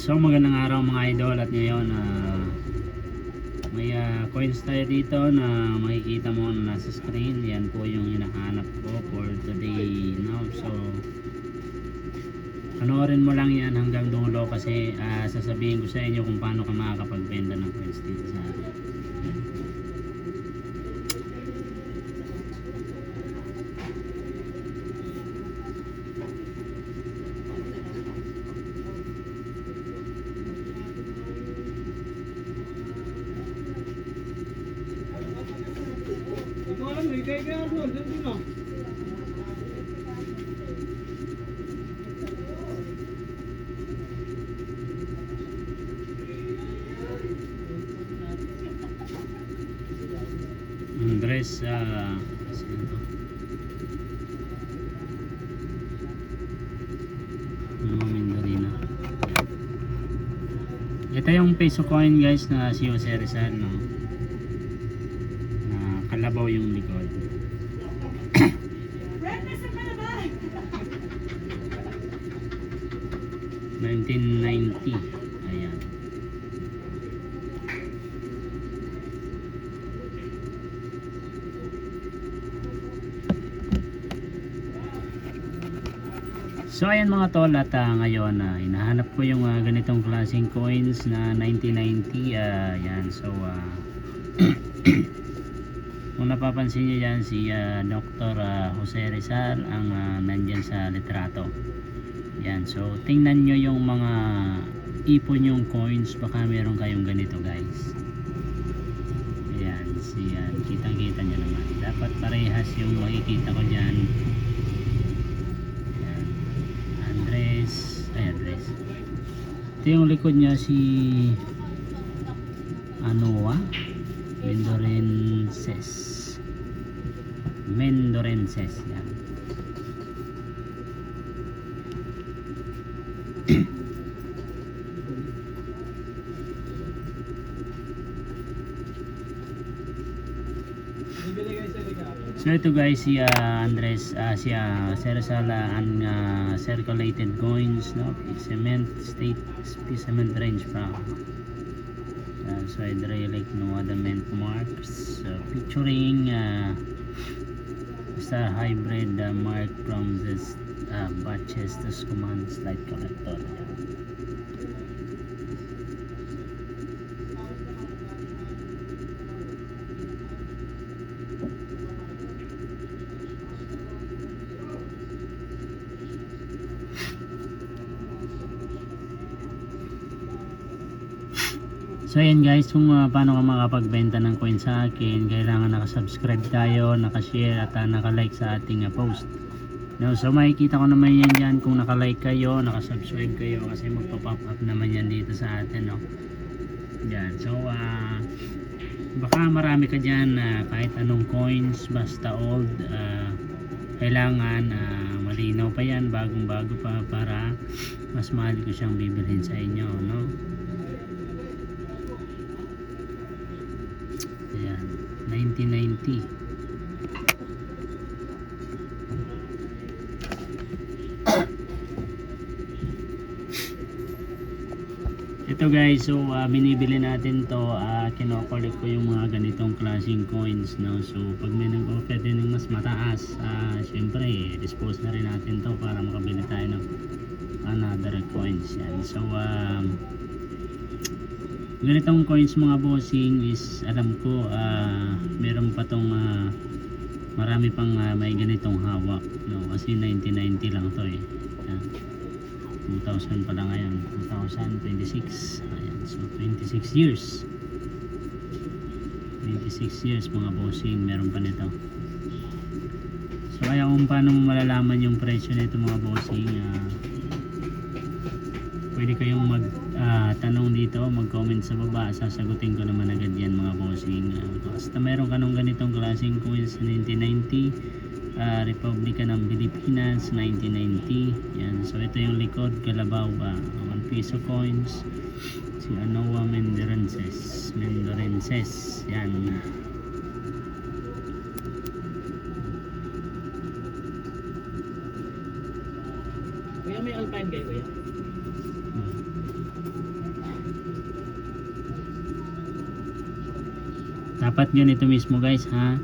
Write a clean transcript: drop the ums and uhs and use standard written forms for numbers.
So magandang araw mga idol, at ngayon may coins tayo dito na makikita mo na nasa screen. Yan po yung hinahanap ko for today now. So panoorin mo lang yan hanggang dulo kasi sasabihin ko sa inyo kung paano ka makakapagbenta ng coins dito sa atin. Andres Mindarina. Ito yung peso coin guys na si Jose Rizal, no? Na kalabaw yung likod. 1990. Ayan. So ayan mga tol, at ngayon hinahanap ko yung ganitong klaseng coins na 1990. Ayan, so kung napapansin nyo yan, si Dr. Jose Rizal ang nandyan sa litrato. Yan, so tingnan nyo yung mga ipon yung coins, baka meron kayong ganito guys. Ayan, kitang kita nyo naman, dapat parehas yung makikita ko dyan. Ayan, Andres. Ito yung likod nya, si Mendorenses. Yan. So ito guys, si Andres, si Rizal circulated coins, no? Cement state, cement range pa. So hydraulic, no adamant marks, featuring star hybrid mark from this batches to command slide collector. So ayan guys, kung paano ka makapagbenta ng coin sa akin, kailangan nakasubscribe tayo, nakashare at nakalike sa ating post. No, so makikita ko naman yan dyan kung nakalike kayo, nakasubscribe kayo, kasi magpa-pop up naman yan dito sa atin, no? Yan, so baka marami ka dyan kahit anong coins, basta old, kailangan malinaw pa yan, bagong bago pa, para mas mahal ko siyang bibilhin sa inyo, no? Ayan, 1990. Ito guys, so binibili natin to, kino-collect ko yung mga ganitong klaseng coins, no? So pag may nag-offer din ng mas mataas, syempre dispose na rin natin to para makabili tayo ng another coins. Yan. So Ganitong coins mga bossing is alam ko meron pa tong marami pang may ganitong hawak, no? Kasi 1990 lang to eh. Yan. 2000 pa lang ngayon, 2026. Ayan, so 26 years. 26 years mga bossing, meron pa nito. So kaya kung paano mo malalaman yung presyo nito mga bossing, pwede kayong mag tanong dito, mag-comment sa baba, sasagutin ko naman agad yan mga bossing. Basta meron ka nung ganitong klaseng coins 1990, Republika ng Pilipinas 1990. Yan, so ito yung likod, kalabaw, 1 peso coins, si Anoa Mendorenses. Yan. Kuya, may Alpine kayo kuya? Dapat ganito mismo guys ha.